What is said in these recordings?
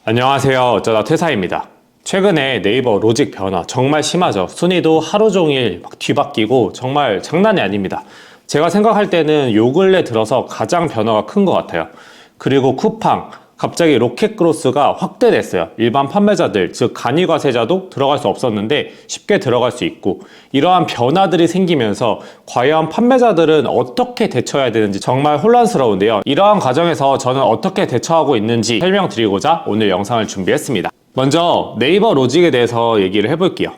안녕하세요. 어쩌다 퇴사입니다. 최근에 네이버 로직 변화 정말 심하죠. 순위도 하루 종일 막 뒤바뀌고 정말 장난이 아닙니다. 제가 생각할 때는 요 근래 들어서 가장 변화가 큰 것 같아요. 그리고 쿠팡, 갑자기 로켓 그로스가 확대됐어요. 일반 판매자들, 즉 간이 과세자도 들어갈 수 없었는데 쉽게 들어갈 수 있고, 이러한 변화들이 생기면서 과연 판매자들은 어떻게 대처해야 되는지 정말 혼란스러운데요. 이러한 과정에서 저는 어떻게 대처하고 있는지 설명드리고자 오늘 영상을 준비했습니다. 먼저 네이버 로직에 대해서 얘기를 해볼게요.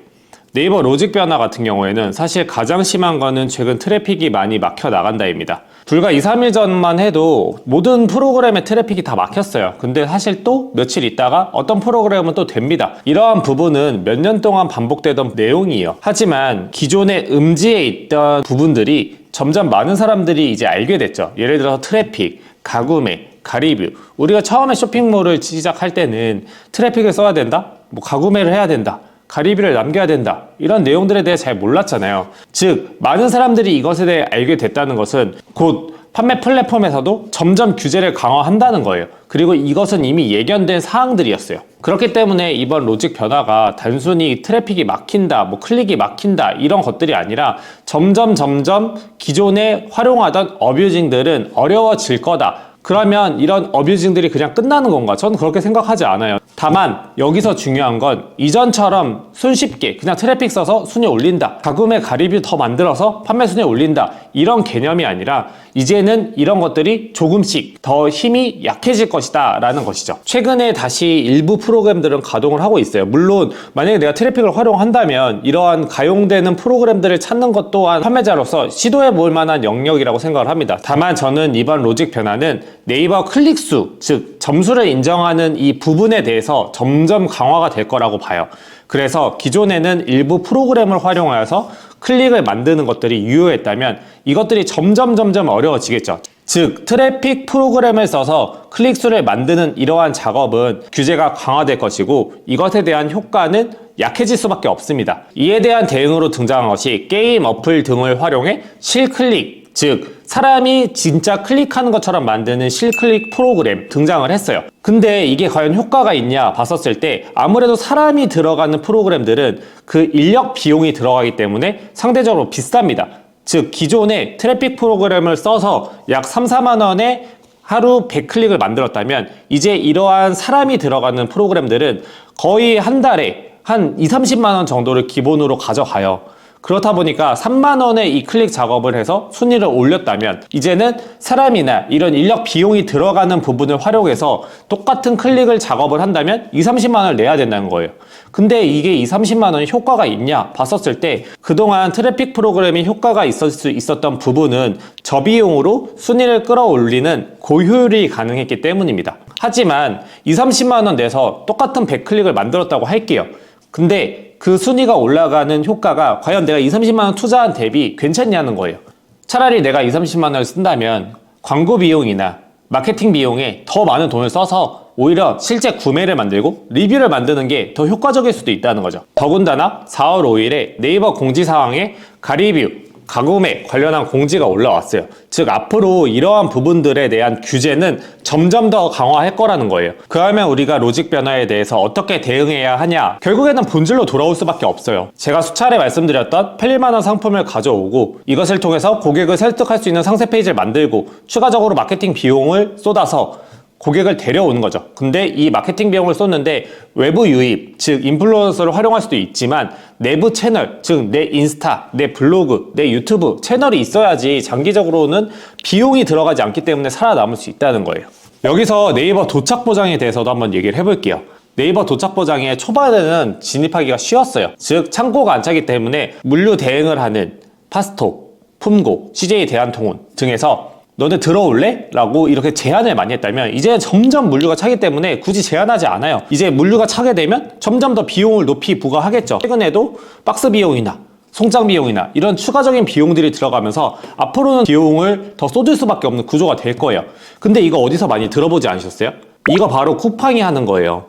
네이버 로직 변화 같은 경우에는 사실 가장 심한 거는 최근 트래픽이 많이 막혀 나간다입니다. 불과 2, 3일 전만 해도 모든 프로그램의 트래픽이 다 막혔어요. 근데 사실 또 며칠 있다가 어떤 프로그램은 또 됩니다. 이러한 부분은 몇 년 동안 반복되던 내용이에요. 하지만 기존에 음지에 있던 부분들이 점점 많은 사람들이 이제 알게 됐죠. 예를 들어서 트래픽, 가구매, 가리뷰. 우리가 처음에 쇼핑몰을 시작할 때는 트래픽을 써야 된다? 가구매를 해야 된다. 가리비를 남겨야 된다. 이런 내용들에 대해 잘 몰랐잖아요. 즉, 많은 사람들이 이것에 대해 알게 됐다는 것은 곧 판매 플랫폼에서도 점점 규제를 강화한다는 거예요. 그리고 이것은 이미 예견된 사항들이었어요. 그렇기 때문에 이번 로직 변화가 단순히 트래픽이 막힌다, 클릭이 막힌다 이런 것들이 아니라 점점 기존에 활용하던 어뷰징들은 어려워질 거다. 그러면 이런 어뷰징들이 그냥 끝나는 건가? 저는 그렇게 생각하지 않아요. 다만 여기서 중요한 건 이전처럼 손쉽게 그냥 트래픽 써서 순위 올린다, 가구매 가리뷰 더 만들어서 판매 순위 올린다, 이런 개념이 아니라 이제는 이런 것들이 조금씩 더 힘이 약해질 것이다 라는 것이죠. 최근에 다시 일부 프로그램들은 가동을 하고 있어요. 물론 만약에 내가 트래픽을 활용한다면 이러한 가용되는 프로그램들을 찾는 것 또한 판매자로서 시도해 볼 만한 영역이라고 생각을 합니다. 다만 저는 이번 로직 변화는 네이버 클릭수, 즉 점수를 인정하는 이 부분에 대해서 점점 강화가 될 거라고 봐요. 그래서 기존에는 일부 프로그램을 활용하여서 클릭을 만드는 것들이 유효했다면 이것들이 점점 어려워지겠죠. 즉 트래픽 프로그램을 써서 클릭수를 만드는 이러한 작업은 규제가 강화될 것이고 이것에 대한 효과는 약해질 수밖에 없습니다. 이에 대한 대응으로 등장한 것이 게임 어플 등을 활용해 실클릭, 즉 사람이 진짜 클릭하는 것처럼 만드는 실클릭 프로그램 등장을 했어요. 근데 이게 과연 효과가 있냐 봤었을 때 아무래도 사람이 들어가는 프로그램들은 그 인력 비용이 들어가기 때문에 상대적으로 비쌉니다. 즉 기존에 트래픽 프로그램을 써서 약 3, 4만 원에 하루 100클릭을 만들었다면 이제 이러한 사람이 들어가는 프로그램들은 거의 한 달에 한 2, 30만 원 정도를 기본으로 가져가요. 그렇다 보니까 3만 원의 이 클릭 작업을 해서 순위를 올렸다면 이제는 사람이나 이런 인력 비용이 들어가는 부분을 활용해서 똑같은 클릭을 작업을 한다면 2, 30만 원을 내야 된다는 거예요. 근데 이게 2, 30만 원이 효과가 있냐 봤었을 때 그동안 트래픽 프로그램이 효과가 있을 수 있었던 부분은 저비용으로 순위를 끌어올리는 고효율이 가능했기 때문입니다. 하지만 2, 30만 원 내서 똑같은 100클릭을 만들었다고 할게요. 근데 그 순위가 올라가는 효과가 과연 내가 2, 30만 원 투자한 대비 괜찮냐는 거예요. 차라리 내가 2, 30만 원을 쓴다면 광고 비용이나 마케팅 비용에 더 많은 돈을 써서 오히려 실제 구매를 만들고 리뷰를 만드는 게 더 효과적일 수도 있다는 거죠. 더군다나 4월 5일에 네이버 공지사항에 가리뷰, 가구매 관련한 공지가 올라왔어요. 즉 앞으로 이러한 부분들에 대한 규제는 점점 더 강화할 거라는 거예요. 그러면 우리가 로직 변화에 대해서 어떻게 대응해야 하냐? 결국에는 본질로 돌아올 수밖에 없어요. 제가 수차례 말씀드렸던 팔릴만한 상품을 가져오고 이것을 통해서 고객을 설득할 수 있는 상세 페이지를 만들고 추가적으로 마케팅 비용을 쏟아서 고객을 데려오는 거죠. 근데 이 마케팅 비용을 쏟는데 외부 유입, 즉 인플루언서를 활용할 수도 있지만 내부 채널, 즉 내 인스타, 내 블로그, 내 유튜브 채널이 있어야지 장기적으로는 비용이 들어가지 않기 때문에 살아남을 수 있다는 거예요. 여기서 네이버 도착 보장에 대해서도 한번 얘기를 해볼게요. 네이버 도착 보장에 초반에는 진입하기가 쉬웠어요. 즉 창고가 안 차기 때문에 물류 대행을 하는 파스톡, 품고, CJ 대한통운 등에서 너네 들어올래? 라고 이렇게 제안을 많이 했다면 이제 점점 물류가 차기 때문에 굳이 제안하지 않아요. 이제 물류가 차게 되면 점점 더 비용을 높이 부과하겠죠. 최근에도 박스 비용이나 송장 비용이나 이런 추가적인 비용들이 들어가면서 앞으로는 비용을 더 쏟을 수밖에 없는 구조가 될 거예요. 근데 이거 어디서 많이 들어보지 않으셨어요? 이거 바로 쿠팡이 하는 거예요.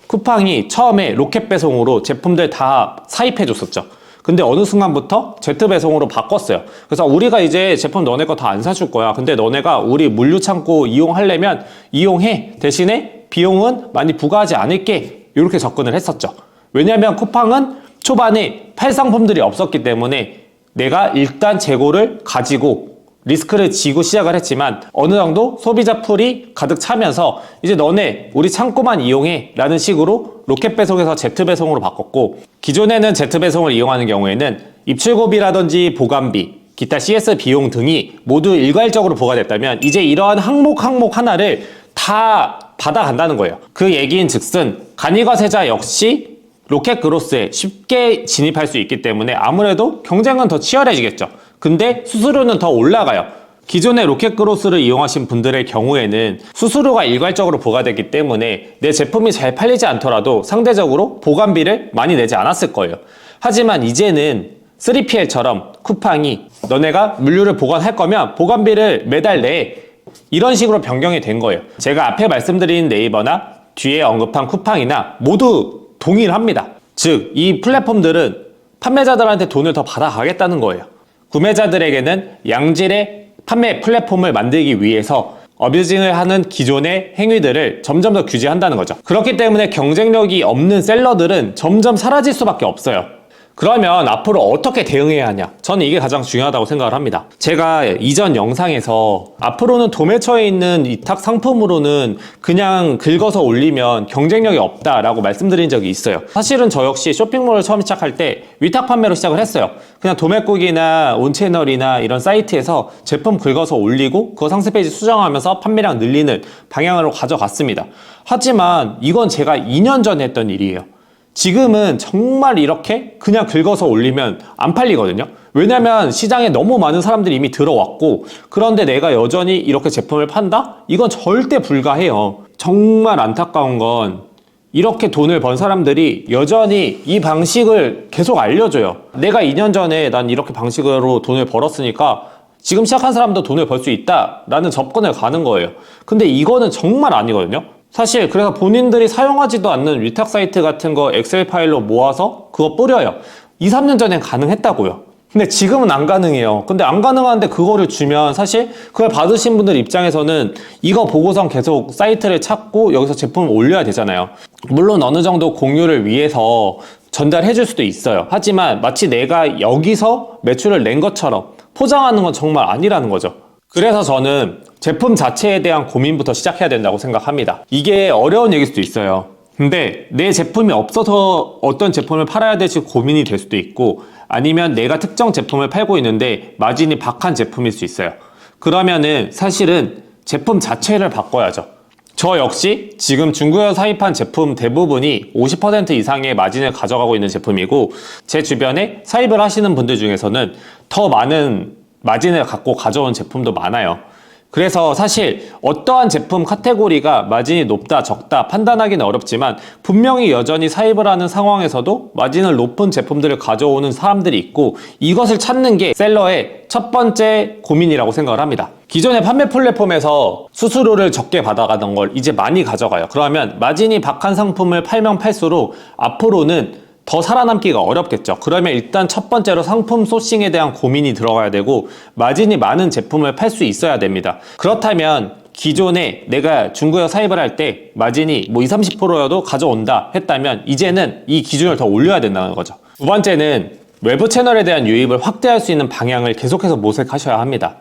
쿠팡이 처음에 로켓 배송으로 제품들 다 사입해 줬었죠. 근데 어느 순간부터 Z 배송으로 바꿨어요. 그래서 우리가 이제 제품 너네 거 다 안 사줄 거야. 근데 너네가 우리 물류 창고 이용하려면 이용해. 대신에 비용은 많이 부과하지 않을게 이렇게 접근을 했었죠. 왜냐하면 쿠팡은 초반에 팔 상품들이 없었기 때문에 내가 일단 재고를 가지고 리스크를 지고 시작을 했지만 어느 정도 소비자 풀이 가득 차면서 이제 너네 우리 창고만 이용해 라는 식으로 로켓 배송에서 제트 배송으로 바꿨고, 기존에는 제트 배송을 이용하는 경우에는 입출고비라든지 보관비, 기타 CS 비용 등이 모두 일괄적으로 부과됐다면 이제 이러한 항목 하나를 다 받아간다는 거예요. 그 얘기인 즉슨 간이과세자 역시 로켓 그로스에 쉽게 진입할 수 있기 때문에 아무래도 경쟁은 더 치열해지겠죠. 근데 수수료는 더 올라가요. 기존의 로켓 그로스를 이용하신 분들의 경우에는 수수료가 일괄적으로 부과되기 때문에 내 제품이 잘 팔리지 않더라도 상대적으로 보관비를 많이 내지 않았을 거예요. 하지만 이제는 3PL처럼 쿠팡이 너네가 물류를 보관할 거면 보관비를 매달 내, 이런 식으로 변경이 된 거예요. 제가 앞에 말씀드린 네이버나 뒤에 언급한 쿠팡이나 모두 동일합니다. 즉, 이 플랫폼들은 판매자들한테 돈을 더 받아가겠다는 거예요. 구매자들에게는 양질의 판매 플랫폼을 만들기 위해서 어뷰징을 하는 기존의 행위들을 점점 더 규제한다는 거죠. 그렇기 때문에 경쟁력이 없는 셀러들은 점점 사라질 수밖에 없어요. 그러면 앞으로 어떻게 대응해야 하냐? 저는 이게 가장 중요하다고 생각을 합니다. 제가 이전 영상에서 앞으로는 도매처에 있는 위탁 상품으로는 그냥 긁어서 올리면 경쟁력이 없다라고 말씀드린 적이 있어요. 사실은 저 역시 쇼핑몰을 처음 시작할 때 위탁 판매로 시작을 했어요. 그냥 도매국이나 온채널이나 이런 사이트에서 제품 긁어서 올리고 그 상세 페이지 수정하면서 판매량 늘리는 방향으로 가져갔습니다. 하지만 이건 제가 2년 전에 했던 일이에요. 지금은 정말 이렇게 그냥 긁어서 올리면 안 팔리거든요. 왜냐면 시장에 너무 많은 사람들이 이미 들어왔고, 그런데 내가 여전히 이렇게 제품을 판다? 이건 절대 불가해요. 정말 안타까운 건 이렇게 돈을 번 사람들이 여전히 이 방식을 계속 알려줘요. 내가 2년 전에 난 이렇게 방식으로 돈을 벌었으니까 지금 시작한 사람도 돈을 벌 수 있다라는 접근을 가는 거예요. 근데 이거는 정말 아니거든요. 사실 그래서 본인들이 사용하지도 않는 위탁 사이트 같은 거 엑셀 파일로 모아서 그거 뿌려요. 2, 3년 전엔 가능했다고요. 근데 지금은 안 가능해요. 근데 안 가능한데 그거를 주면 사실 그걸 받으신 분들 입장에서는 이거 보고선 계속 사이트를 찾고 여기서 제품을 올려야 되잖아요. 물론 어느 정도 공유를 위해서 전달해 줄 수도 있어요. 하지만 마치 내가 여기서 매출을 낸 것처럼 포장하는 건 정말 아니라는 거죠. 그래서 저는 제품 자체에 대한 고민부터 시작해야 된다고 생각합니다. 이게 어려운 얘기일 수도 있어요. 근데 내 제품이 없어서 어떤 제품을 팔아야 될지 고민이 될 수도 있고, 아니면 내가 특정 제품을 팔고 있는데 마진이 박한 제품일 수 있어요. 그러면은 사실은 제품 자체를 바꿔야죠. 저 역시 지금 중국에서 사입한 제품 대부분이 50% 이상의 마진을 가져가고 있는 제품이고, 제 주변에 사입을 하시는 분들 중에서는 더 많은 마진을 갖고 가져온 제품도 많아요. 그래서 사실 어떠한 제품 카테고리가 마진이 높다 적다 판단하기는 어렵지만 분명히 여전히 사입을 하는 상황에서도 마진을 높은 제품들을 가져오는 사람들이 있고, 이것을 찾는 게 셀러의 첫 번째 고민이라고 생각을 합니다. 기존의 판매 플랫폼에서 수수료를 적게 받아가던 걸 이제 많이 가져가요. 그러면 마진이 박한 상품을 팔면 팔수록 앞으로는 더 살아남기가 어렵겠죠. 그러면 일단 첫 번째로 상품 소싱에 대한 고민이 들어가야 되고, 마진이 많은 제품을 팔 수 있어야 됩니다. 그렇다면 기존에 내가 중국에서 사입을 할 때 마진이 뭐 20, 30%여도 가져온다 했다면 이제는 이 기준을 더 올려야 된다는 거죠. 두 번째는 외부 채널에 대한 유입을 확대할 수 있는 방향을 계속해서 모색하셔야 합니다.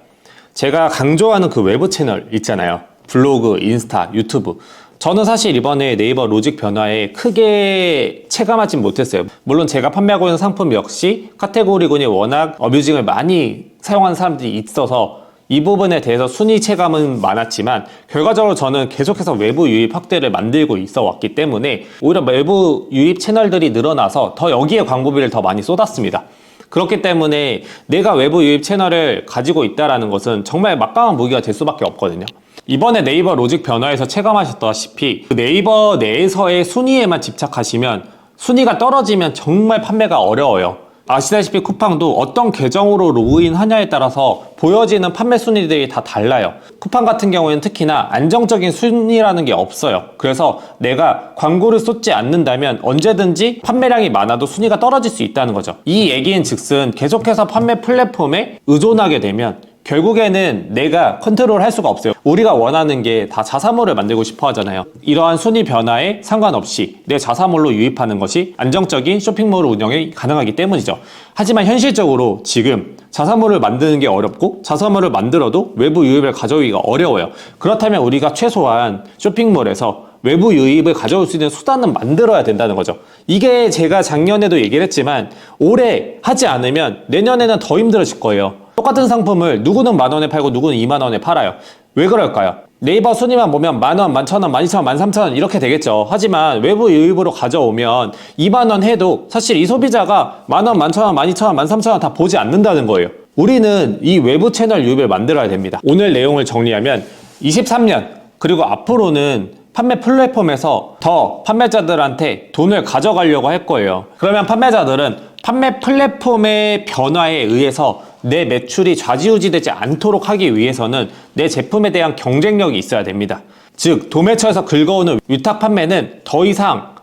제가 강조하는 그 외부 채널 있잖아요. 블로그, 인스타, 유튜브. 저는 사실 이번에 네이버 로직 변화에 크게 체감하진 못했어요. 물론 제가 판매하고 있는 상품 역시 카테고리군이 워낙 어뷰징을 많이 사용하는 사람들이 있어서 이 부분에 대해서 순위 체감은 많았지만, 결과적으로 저는 계속해서 외부 유입 확대를 만들고 있어 왔기 때문에 오히려 외부 유입 채널들이 늘어나서 더 여기에 광고비를 더 많이 쏟았습니다. 그렇기 때문에 내가 외부 유입 채널을 가지고 있다는 것은 정말 막강한 무기가 될 수밖에 없거든요. 이번에 네이버 로직 변화에서 체감하셨다시피 네이버 내에서의 순위에만 집착하시면 순위가 떨어지면 정말 판매가 어려워요. 아시다시피 쿠팡도 어떤 계정으로 로그인 하냐에 따라서 보여지는 판매 순위들이 다 달라요. 쿠팡 같은 경우에는 특히나 안정적인 순위라는 게 없어요. 그래서 내가 광고를 쏟지 않는다면 언제든지 판매량이 많아도 순위가 떨어질 수 있다는 거죠. 이 얘기인 즉슨 계속해서 판매 플랫폼에 의존하게 되면 결국에는 내가 컨트롤 할 수가 없어요. 우리가 원하는 게 다 자사몰을 만들고 싶어 하잖아요. 이러한 순위 변화에 상관없이 내 자사몰로 유입하는 것이 안정적인 쇼핑몰 운영이 가능하기 때문이죠. 하지만 현실적으로 지금 자사몰을 만드는 게 어렵고 자사몰을 만들어도 외부 유입을 가져오기가 어려워요. 그렇다면 우리가 최소한 쇼핑몰에서 외부 유입을 가져올 수 있는 수단은 만들어야 된다는 거죠. 이게 제가 작년에도 얘기를 했지만 올해 하지 않으면 내년에는 더 힘들어질 거예요. 똑같은 상품을 누구는 10,000원에 팔고 누구는 20,000원에 팔아요. 왜 그럴까요? 네이버 순위만 보면 10,000원, 11,000원, 12,000원, 13,000원 이렇게 되겠죠. 하지만 외부 유입으로 가져오면 20,000원 해도 사실 이 소비자가 10,000원, 11,000원, 12,000원, 13,000원 다 보지 않는다는 거예요. 우리는 이 외부 채널 유입을 만들어야 됩니다. 오늘 내용을 정리하면 23년 그리고 앞으로는 판매 플랫폼에서 더 판매자들한테 돈을 가져가려고 할 거예요. 그러면 판매자들은 판매 플랫폼의 변화에 의해서 내 매출이 좌지우지되지 않도록 하기 위해서는 내 제품에 대한 경쟁력이 있어야 됩니다. 즉 도매처에서 긁어오는 위탁 판매는 더 이상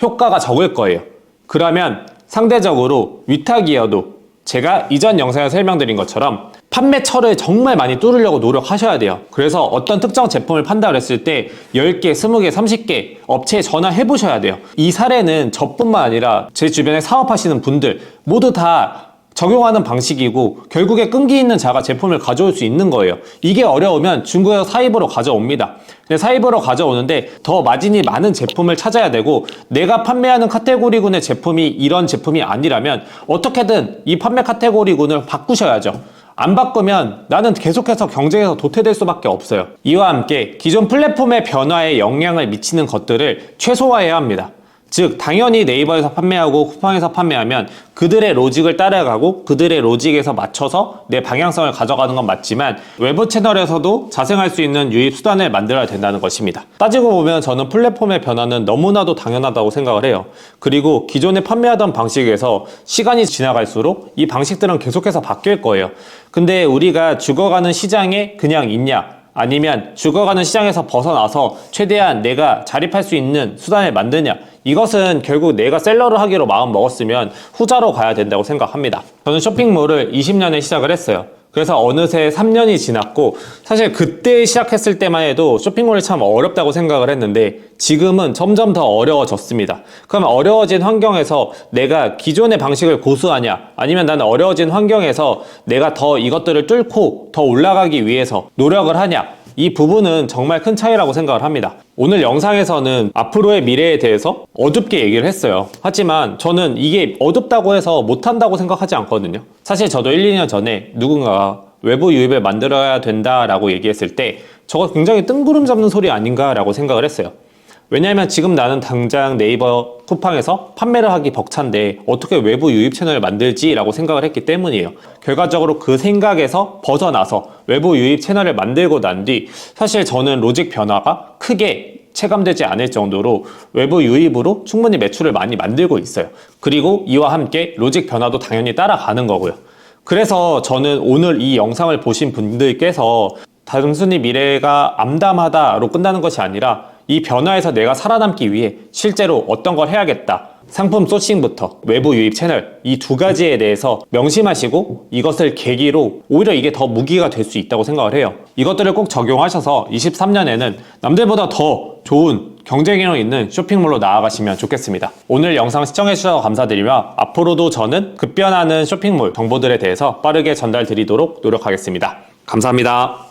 효과가 적을 거예요. 그러면 상대적으로 위탁이어도 제가 이전 영상에 설명드린 것처럼 판매처를 정말 많이 뚫으려고 노력하셔야 돼요. 그래서 어떤 특정 제품을 판다고 했을 때 10개, 20개, 30개 업체에 전화해 보셔야 돼요. 이 사례는 저뿐만 아니라 제 주변에 사업하시는 분들 모두 다 적용하는 방식이고 결국에 끈기 있는 자가 제품을 가져올 수 있는 거예요. 이게 어려우면 중국에서 사입으로 가져옵니다. 근데 사입으로 가져오는데 더 마진이 많은 제품을 찾아야 되고 내가 판매하는 카테고리군의 제품이 이런 제품이 아니라면 어떻게든 이 판매 카테고리군을 바꾸셔야죠. 안 바꾸면 나는 계속해서 경쟁에서 도태될 수밖에 없어요. 이와 함께 기존 플랫폼의 변화에 영향을 미치는 것들을 최소화해야 합니다. 즉 당연히 네이버에서 판매하고 쿠팡에서 판매하면 그들의 로직을 따라가고 그들의 로직에서 맞춰서 내 방향성을 가져가는 건 맞지만 외부 채널에서도 자생할 수 있는 유입 수단을 만들어야 된다는 것입니다. 따지고 보면 저는 플랫폼의 변화는 너무나도 당연하다고 생각을 해요. 그리고 기존에 판매하던 방식에서 시간이 지나갈수록 이 방식들은 계속해서 바뀔 거예요. 근데 우리가 죽어가는 시장에 그냥 있냐? 아니면 죽어가는 시장에서 벗어나서 최대한 내가 자립할 수 있는 수단을 만드냐, 이것은 결국 내가 셀러를 하기로 마음 먹었으면 후자로 가야 된다고 생각합니다. 저는 쇼핑몰을 20년에 시작을 했어요. 그래서 어느새 3년이 지났고 사실 그때 시작했을 때만 해도 쇼핑몰이 참 어렵다고 생각을 했는데 지금은 점점 더 어려워졌습니다. 그럼 어려워진 환경에서 내가 기존의 방식을 고수하냐, 아니면 나는 어려워진 환경에서 내가 더 이것들을 뚫고 더 올라가기 위해서 노력을 하냐, 이 부분은 정말 큰 차이라고 생각을 합니다. 오늘 영상에서는 앞으로의 미래에 대해서 어둡게 얘기를 했어요. 하지만 저는 이게 어둡다고 해서 못한다고 생각하지 않거든요. 사실 저도 1, 2년 전에 누군가가 외부 유입을 만들어야 된다라고 얘기했을 때 저거 굉장히 뜬구름 잡는 소리 아닌가라고 생각을 했어요. 왜냐하면 지금 나는 당장 네이버 쿠팡에서 판매를 하기 벅찬데 어떻게 외부 유입 채널을 만들지? 라고 생각을 했기 때문이에요. 결과적으로 그 생각에서 벗어나서 외부 유입 채널을 만들고 난 뒤 사실 저는 로직 변화가 크게 체감되지 않을 정도로 외부 유입으로 충분히 매출을 많이 만들고 있어요. 그리고 이와 함께 로직 변화도 당연히 따라가는 거고요. 그래서 저는 오늘 이 영상을 보신 분들께서 단순히 미래가 암담하다로 끝나는 것이 아니라 이 변화에서 내가 살아남기 위해 실제로 어떤 걸 해야겠다, 상품 소싱부터 외부 유입 채널, 이 두 가지에 대해서 명심하시고 이것을 계기로 오히려 이게 더 무기가 될 수 있다고 생각을 해요. 이것들을 꼭 적용하셔서 23년에는 남들보다 더 좋은 경쟁력 있는 쇼핑몰로 나아가시면 좋겠습니다. 오늘 영상 시청해주셔서 감사드리며 앞으로도 저는 급변하는 쇼핑몰 정보들에 대해서 빠르게 전달드리도록 노력하겠습니다. 감사합니다.